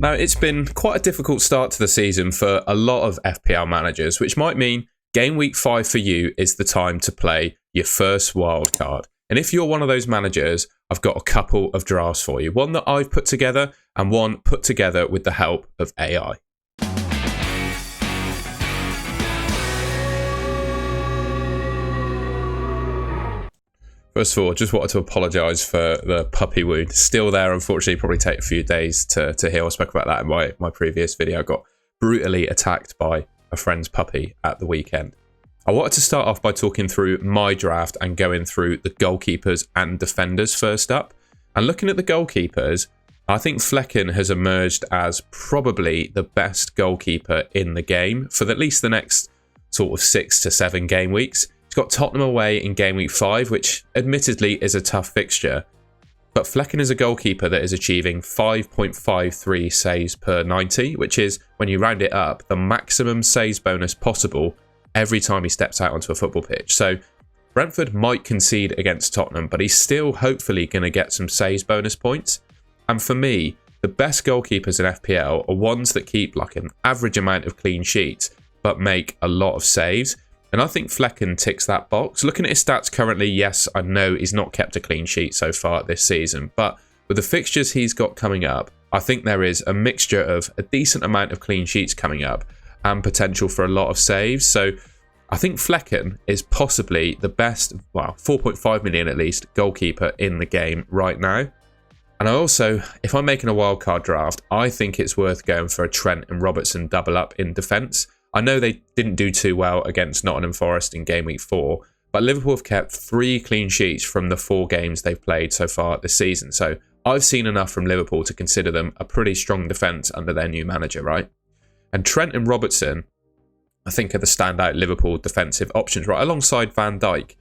Now, it's been quite a difficult start to the season for a lot of FPL managers, which might mean Game Week 5 for you is the time to play your first wildcard. And if you're one of those managers, I've got a couple of drafts for you. One that I've put together and one put together with the help of AI. First of all, just wanted to apologise for the puppy wound. Still there, unfortunately, probably take a few days to heal. I spoke about that in my previous video. I got brutally attacked by a friend's puppy at the weekend. I wanted to start off by talking through my draft and going through the goalkeepers and defenders first up. And looking at the goalkeepers, I think Flekken has emerged as probably the best goalkeeper in the game for at least the next sort of 6 to 7 game weeks. He's got Tottenham away in Game Week 5, which admittedly is a tough fixture. But Flekken is a goalkeeper that is achieving 5.53 saves per 90, which is, when you round it up, the maximum saves bonus possible every time he steps out onto a football pitch. So Brentford might concede against Tottenham, but he's still hopefully going to get some saves bonus points. And for me, the best goalkeepers in FPL are ones that keep like an average amount of clean sheets, but make a lot of saves. And I think Flekken ticks that box. Looking at his stats currently, yes, I know he's not kept a clean sheet so far this season, but with the fixtures he's got coming up, I think there is a mixture of a decent amount of clean sheets coming up and potential for a lot of saves. So I think Flekken is possibly the best, well, 4.5 million at least, goalkeeper in the game right now. And I also, if I'm making a wildcard draft, I think it's worth going for a Trent and Robertson double up in defence. I know they didn't do too well against Nottingham Forest in Game Week 4, but Liverpool have kept 3 clean sheets from the 4 games they've played so far this season. So I've seen enough from Liverpool to consider them a pretty strong defence under their new manager, right? And Trent and Robertson, I think, are the standout Liverpool defensive options, right, alongside Van Dijk.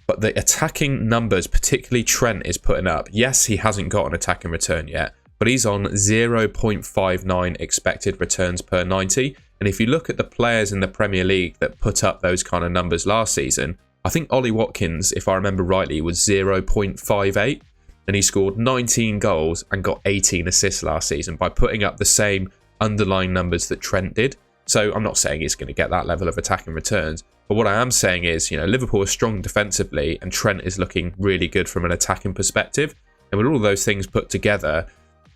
But the attacking numbers, particularly Trent, is putting up. Yes, he hasn't got an attacking return yet, but he's on 0.59 expected returns per 90. And if you look at the players in the Premier League that put up those kind of numbers last season, I think Ollie Watkins, if I remember rightly, was 0.58. And he scored 19 goals and got 18 assists last season by putting up the same underlying numbers that Trent did. So I'm not saying he's going to get that level of attacking returns, but what I am saying is, Liverpool is strong defensively and Trent is looking really good from an attacking perspective. And with all those things put together,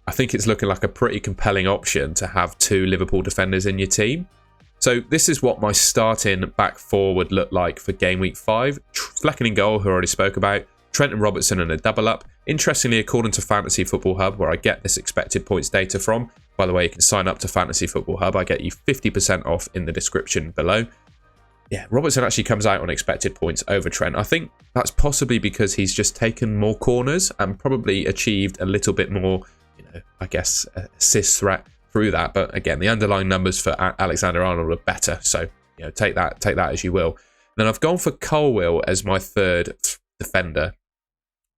I think it's looking like a pretty compelling option to have 2 Liverpool defenders in your team. So this is what my starting back four would look like for Game Week 5. Flekken in goal, who I already spoke about. Trent and Robertson in a double up. Interestingly, according to Fantasy Football Hub, where I get this expected points data from, by the way, you can sign up to Fantasy Football Hub. I get you 50% off in the description below. Yeah, Robertson actually comes out on expected points over Trent. I think that's possibly because he's just taken more corners and probably achieved a little bit more, I guess, assist threat through that. But again, the underlying numbers for Alexander-Arnold are better. So, take that as you will. Then I've gone for Colwill as my third defender.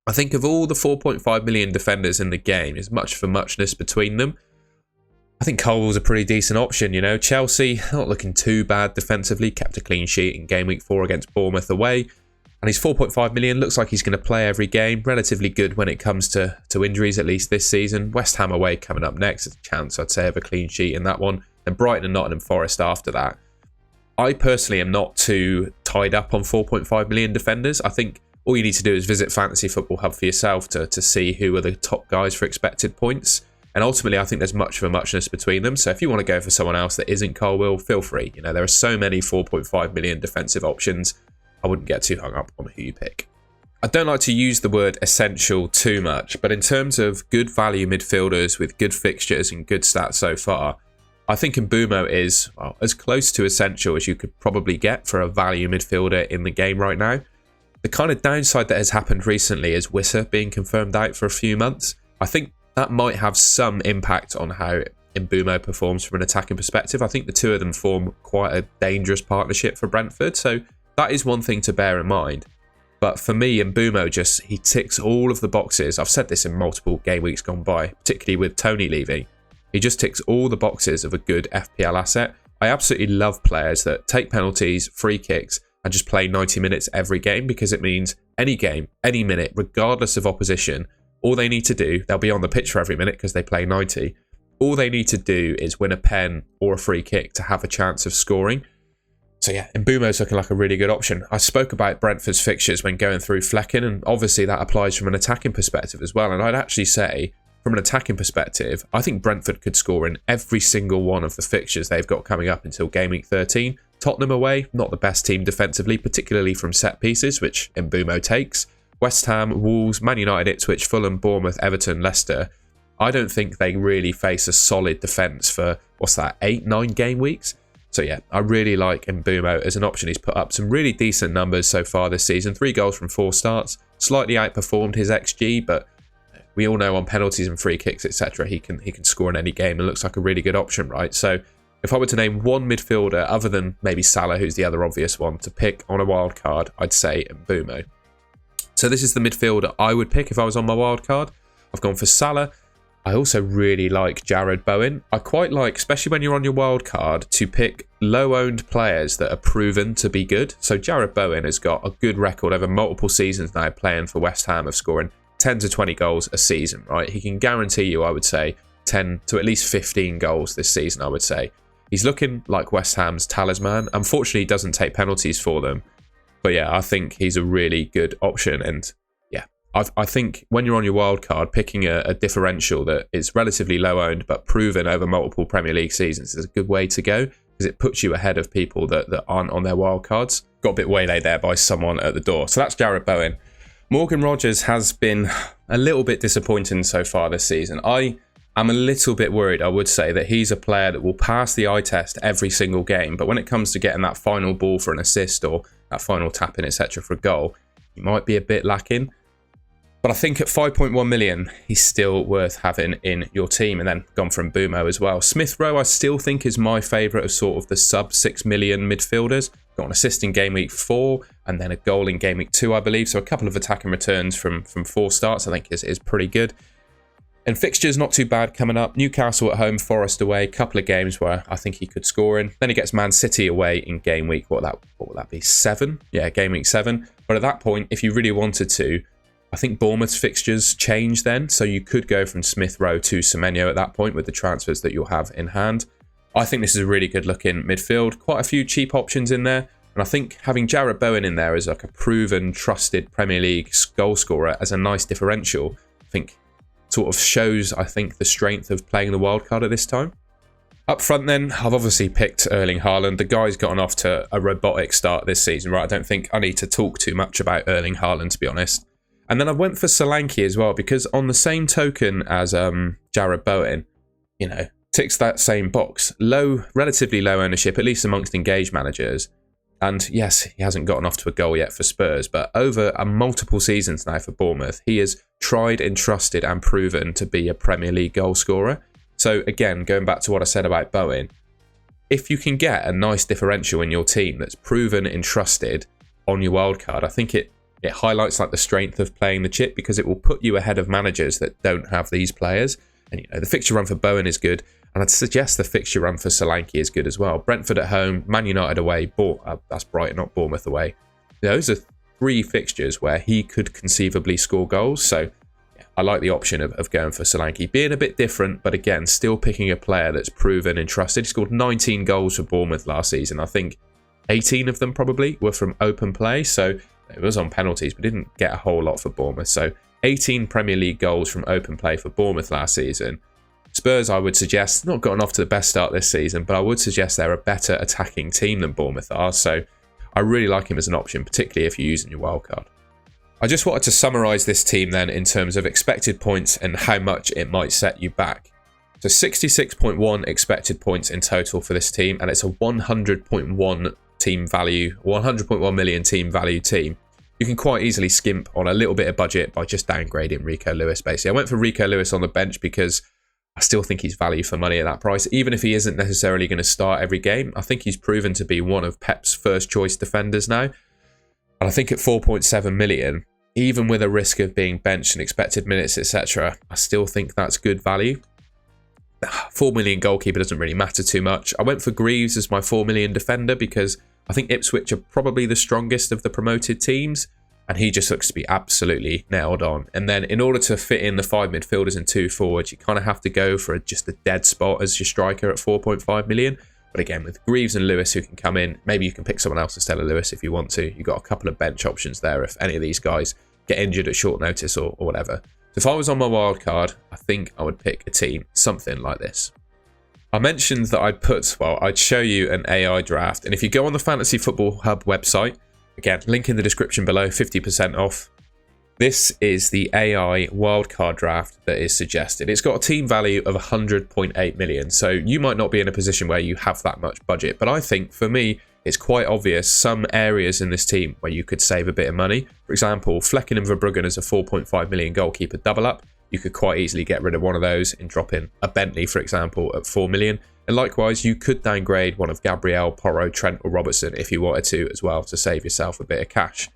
I think of all the 4.5 million defenders in the game, there's much for muchness between them. I think Colwill's a pretty decent option, Chelsea, not looking too bad defensively, kept a clean sheet in Game Week 4 against Bournemouth away. And he's 4.5 million, looks like he's going to play every game. Relatively good when it comes to injuries, at least this season. West Ham away coming up next. There's a chance, I'd say, of a clean sheet in that one. Then Brighton and Nottingham Forest after that. I personally am not too tied up on 4.5 million defenders. I think all you need to do is visit Fantasy Football Hub for yourself to see who are the top guys for expected points. And ultimately, I think there's much of a muchness between them. So if you want to go for someone else that isn't Colwill, feel free. There are so many 4.5 million defensive options. I wouldn't get too hung up on who you pick. I don't like to use the word essential too much, but in terms of good value midfielders with good fixtures and good stats so far, I think Mbeumo is as close to essential as you could probably get for a value midfielder in the game right now. The kind of downside that has happened recently is Wissa being confirmed out for a few months. I think that might have some impact on how Mbeumo performs from an attacking perspective. I think the two of them form quite a dangerous partnership for Brentford, so that is one thing to bear in mind. But for me, Mbeumo he ticks all of the boxes. I've said this in multiple game weeks gone by, particularly with Tony leaving. He just ticks all the boxes of a good FPL asset. I absolutely love players that take penalties, free kicks, and just play 90 minutes every game, because it means any game, any minute, regardless of opposition, all they need to do, they'll be on the pitch for every minute because they play 90. All they need to do is win a pen or a free kick to have a chance of scoring. So yeah, Mbeumo's looking like a really good option. I spoke about Brentford's fixtures when going through Flecken, and obviously that applies from an attacking perspective as well. And I'd actually say, from an attacking perspective, I think Brentford could score in every single one of the fixtures they've got coming up until Game Week 13. Tottenham away, not the best team defensively, particularly from set pieces, which Mbeumo takes. West Ham, Wolves, Man United, Ipswich, Fulham, Bournemouth, Everton, Leicester. I don't think they really face a solid defence for, 8-9 game weeks? So yeah, I really like Mbeumo as an option. He's put up some really decent numbers so far this season. 3 goals from 4 starts. Slightly outperformed his XG, but we all know on penalties and free kicks, etc., he can score in any game and looks like a really good option, right? So if I were to name one midfielder, other than maybe Salah, who's the other obvious one, to pick on a wild card, I'd say Mbeumo. So this is the midfielder I would pick if I was on my wild card. I've gone for Salah. I also really like Jared Bowen. I quite like, especially when you're on your wild card, to pick low-owned players that are proven to be good. So Jared Bowen has got a good record over multiple seasons now playing for West Ham of scoring 10 to 20 goals a season, right? He can guarantee you, I would say, 10 to at least 15 goals this season, I would say. He's looking like West Ham's talisman. Unfortunately, he doesn't take penalties for them. But yeah, I think he's a really good option. And yeah, I think when you're on your wild card, picking a differential that is relatively low owned but proven over multiple Premier League seasons is a good way to go, because it puts you ahead of people that aren't on their wild cards. Got a bit waylaid there by someone at the door. So that's Jared Bowen. Morgan Rogers has been a little bit disappointing so far this season. I'm a little bit worried, I would say, that he's a player that will pass the eye test every single game, but when it comes to getting that final ball for an assist or that final tap in, etc. for a goal, he might be a bit lacking. But I think at 5.1 million, he's still worth having in your team. And then gone from Mbeumo as well. Smith Rowe, I still think, is my favourite of sort of the sub 6 million midfielders. Got an assist in game week 4 and then a goal in game week 2, I believe. So a couple of attacking returns from 4 starts, I think is pretty good. And fixtures not too bad coming up. Newcastle at home, Forest away. Couple of games where I think he could score in. Then he gets Man City away in game week. What would that be? 7? Yeah, game week 7. But at that point, if you really wanted to, I think Bournemouth's fixtures change then. So you could go from Smith Rowe to Semenyo at that point with the transfers that you'll have in hand. I think this is a really good looking midfield. Quite a few cheap options in there. And I think having Jared Bowen in there as like a proven, trusted Premier League goal scorer as a nice differential, I think sort of shows, I think, the strength of playing the wildcard at this time. Up front then, I've obviously picked Erling Haaland. The guy's gotten off to a robotic start this season, right? I don't think I need to talk too much about Erling Haaland, to be honest. And then I went for Solanke as well, because on the same token as Jared Bowen, you know, ticks that same box. Relatively low ownership, at least amongst engaged managers. And yes, he hasn't gotten off to a goal yet for Spurs, but over multiple seasons now for Bournemouth, he is tried and trusted and proven to be a Premier League goal scorer. So again, going back to what I said about Bowen, if you can get a nice differential in your team that's proven and trusted on your wildcard, I think it highlights like the strength of playing the chip, because it will put you ahead of managers that don't have these players. And you know, the fixture run for Bowen is good. And I'd suggest the fixture run for Solanke is good as well. Brentford at home, Man United away, that's Brighton, not Bournemouth away. Those are 3 fixtures where he could conceivably score goals. So yeah, I like the option of going for Solanke. Being a bit different, but again, still picking a player that's proven and trusted. He scored 19 goals for Bournemouth last season. I think 18 of them probably were from open play. So it was on penalties, but didn't get a whole lot for Bournemouth. So 18 Premier League goals from open play for Bournemouth last season. Spurs, I would suggest, not gotten off to the best start this season, but I would suggest they're a better attacking team than Bournemouth are. So I really like him as an option, particularly if you're using your wildcard. I just wanted to summarise this team then in terms of expected points and how much it might set you back. So 66.1 expected points in total for this team, and it's a 100.1 team value, 100.1 million team value team. You can quite easily skimp on a little bit of budget by just downgrading Rico Lewis, basically. I went for Rico Lewis on the bench because I still think he's value for money at that price. Even if he isn't necessarily going to start every game, I think he's proven to be one of Pep's first choice defenders now. And I think at 4.7 million, even with a risk of being benched and expected minutes, etc., I still think that's good value. 4 million goalkeeper doesn't really matter too much. I went for Greaves as my 4 million defender because I think Ipswich are probably the strongest of the promoted teams. and he just looks to be absolutely nailed on. And then in order to fit in the 5 midfielders and 2 forwards, you kind of have to go for just a dead spot as your striker at 4.5 million. But again, with Greaves and Lewis who can come in, maybe you can pick someone else instead of Lewis if you want to. You've got a couple of bench options there if any of these guys get injured at short notice or whatever. So if I was on my wild card, I think I would pick a team something like this. I mentioned that I'd show you an AI draft. And if you go on the Fantasy Football Hub website, again, link in the description below, 50% off. This is the AI wildcard draft that is suggested. It's got a team value of 100.8 million. So you might not be in a position where you have that much budget. But I think for me, it's quite obvious some areas in this team where you could save a bit of money. For example, Flecken and Verbruggen as a 4.5 million goalkeeper double up. You could quite easily get rid of one of those and drop in a Bentley, for example, at 4 million. And likewise, you could downgrade one of Gabriel, Porro, Trent or Robertson if you wanted to as well to save yourself a bit of cash.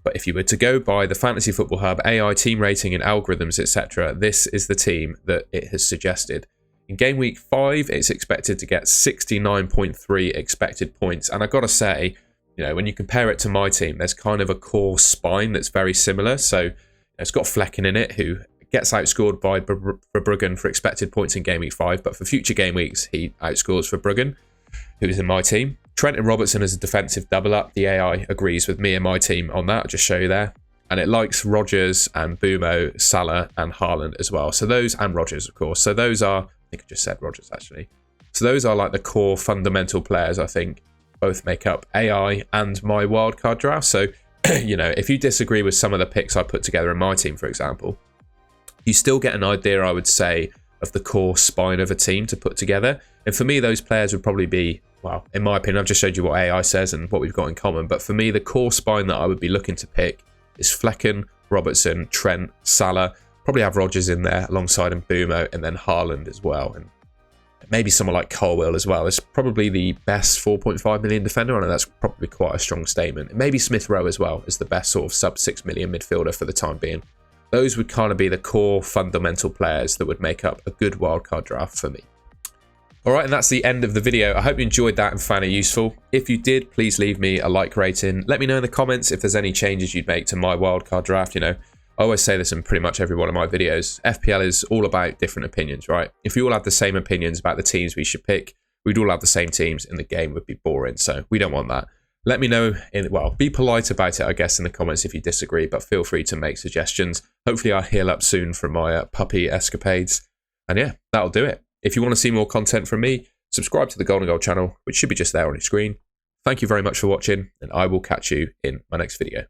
But if you were to go by the Fantasy Football Hub AI team rating and algorithms, etc., this is the team that it has suggested. In game week 5, it's expected to get 69.3 expected points. And I've got to say, you know, when you compare it to my team, there's kind of a core spine that's very similar. So it's got Flecken in it, who gets outscored by Verbruggen for expected points in game week 5. But for future game weeks, he outscores Verbruggen, who is in my team. Trent and Robertson as a defensive double up. The AI agrees with me and my team on that. I'll just show you there. And it likes Rodgers and Bumo, Salah and Haaland as well. So those, and Rodgers, of course. So those are, I think I just said Rodgers actually. So those are like the core fundamental players, I think, both make up AI and my wildcard draft. So, you know, if you disagree with some of the picks I put together in my team, for example, you still get an idea, I would say, of the core spine of a team to put together. And for me, those players would probably be, well, in my opinion, I've just showed you what AI says and what we've got in common. But for me, the core spine that I would be looking to pick is Flecken, Robertson, Trent, Salah. Probably have Rodgers in there alongside him, Bumo, and then Haaland as well. And maybe someone like Colwill as well. It's probably the best 4.5 million defender. I know that's probably quite a strong statement. And maybe Smith Rowe as well is the best sort of sub 6 million midfielder for the time being. Those would kind of be the core fundamental players that would make up a good wildcard draft for me. All right, and that's the end of the video. I hope you enjoyed that and found it useful. If you did, please leave me a like rating. Let me know in the comments if there's any changes you'd make to my wildcard draft. You know, I always say this in pretty much every one of my videos. FPL is all about different opinions, right? If we all had the same opinions about the teams we should pick, we'd all have the same teams and the game would be boring. So we don't want that. Let me know, well, be polite about it, I guess, in the comments if you disagree, but feel free to make suggestions. Hopefully I'll heal up soon from my puppy escapades. And yeah, that'll do it. If you want to see more content from me, subscribe to the Golden Goal channel, which should be just there on your screen. Thank you very much for watching, and I will catch you in my next video.